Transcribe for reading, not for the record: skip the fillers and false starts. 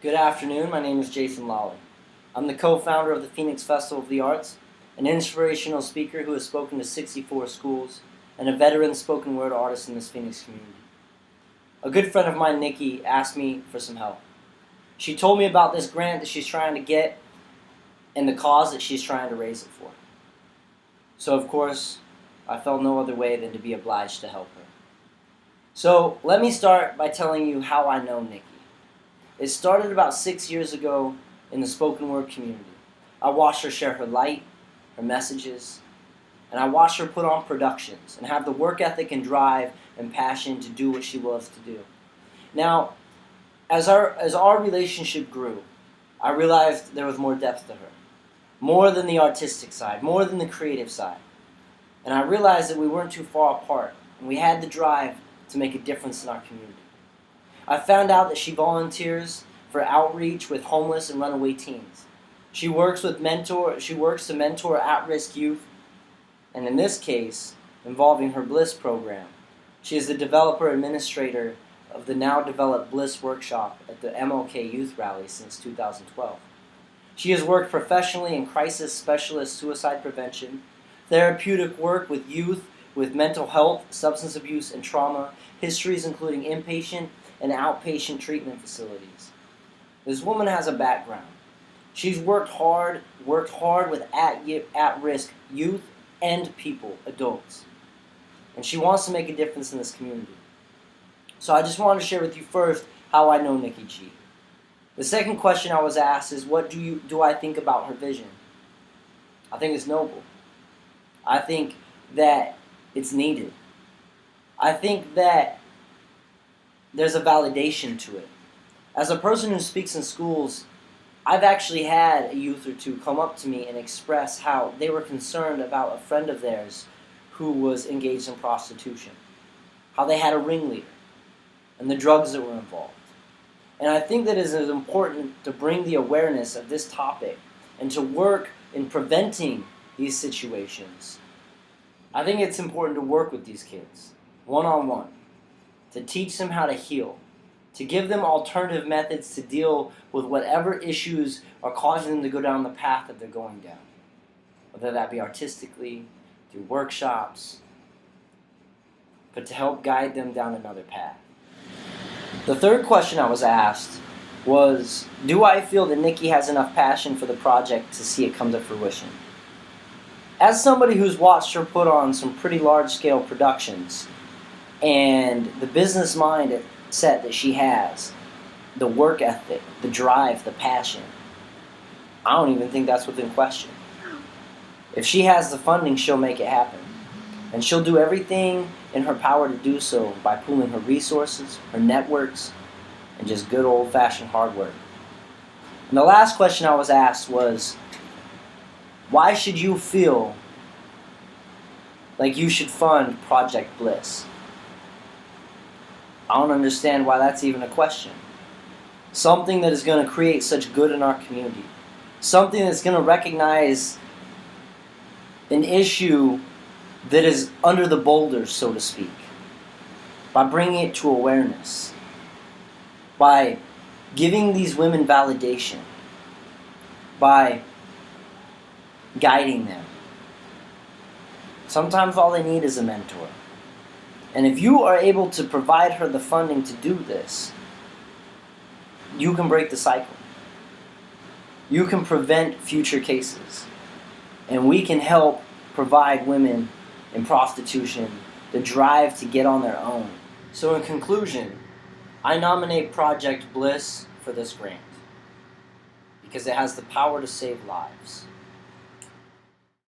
Good afternoon, my name is Jason Lawley. I'm the co-founder of the Phoenix Festival of the Arts, an inspirational speaker who has spoken to 64 schools, and a veteran spoken word artist in this Phoenix community. A good friend of mine, Nikki, asked me for some help. She told me about this grant that she's trying to get and the cause that she's trying to raise it for. So of course, I felt no other way than to be obliged to help her. So let me start by telling you how I know Nikki. It started about 6 years ago in the spoken word community. I watched her share her light, her messages, and I watched her put on productions and have the work ethic and drive and passion to do what she loves to do. Now, as our relationship grew, I realized there was more depth to her. More than the artistic side, more than the creative side. And I realized that we weren't too far apart, and we had the drive to make a difference in our community. I found out that she volunteers for outreach with homeless and runaway teens. She works to mentor at-risk youth, and in this case, involving her Bliss program. She is the developer administrator of the now developed Bliss workshop at the MLK Youth Rally since 2012. She has worked professionally in crisis specialist suicide prevention, therapeutic work with youth with mental health, substance abuse, and trauma, histories including inpatient and outpatient treatment facilities. This woman has a background. She's worked hard with at-risk youth and people, adults. And she wants to make a difference in this community. So I just wanted to share with you first how I know Nikki G. The second question I was asked is, what do I think about her vision? I think it's noble. I think that it's needed. I think that there's a validation to it. As a person who speaks in schools, I've actually had a youth or two come up to me and express how they were concerned about a friend of theirs who was engaged in prostitution, how they had a ringleader, and the drugs that were involved. And I think that it is important to bring the awareness of this topic and to work in preventing these situations. I think it's important to work with these kids, one-on-one, to teach them how to heal, to give them alternative methods to deal with whatever issues are causing them to go down the path that they're going down, whether that be artistically, through workshops, but to help guide them down another path. The third question I was asked was, do I feel that Nikki has enough passion for the project to see it come to fruition? As somebody who's watched her put on some pretty large-scale productions, and the business mindset that she has, the work ethic, the drive, the passion, I don't even think that's within question. If she has the funding, she'll make it happen. And she'll do everything in her power to do so by pooling her resources, her networks, and just good old-fashioned hard work. And the last question I was asked was, why should you feel like you should fund Project Bliss? I don't understand why that's even a question. Something that is going to create such good in our community. Something that's going to recognize an issue that is under the boulders, so to speak, by bringing it to awareness, by giving these women validation, by guiding them. Sometimes all they need is a mentor. And if you are able to provide her the funding to do this, you can break the cycle. You can prevent future cases. And we can help provide women in prostitution the drive to get on their own. So in conclusion, I nominate Project Bliss for this grant because it has the power to save lives.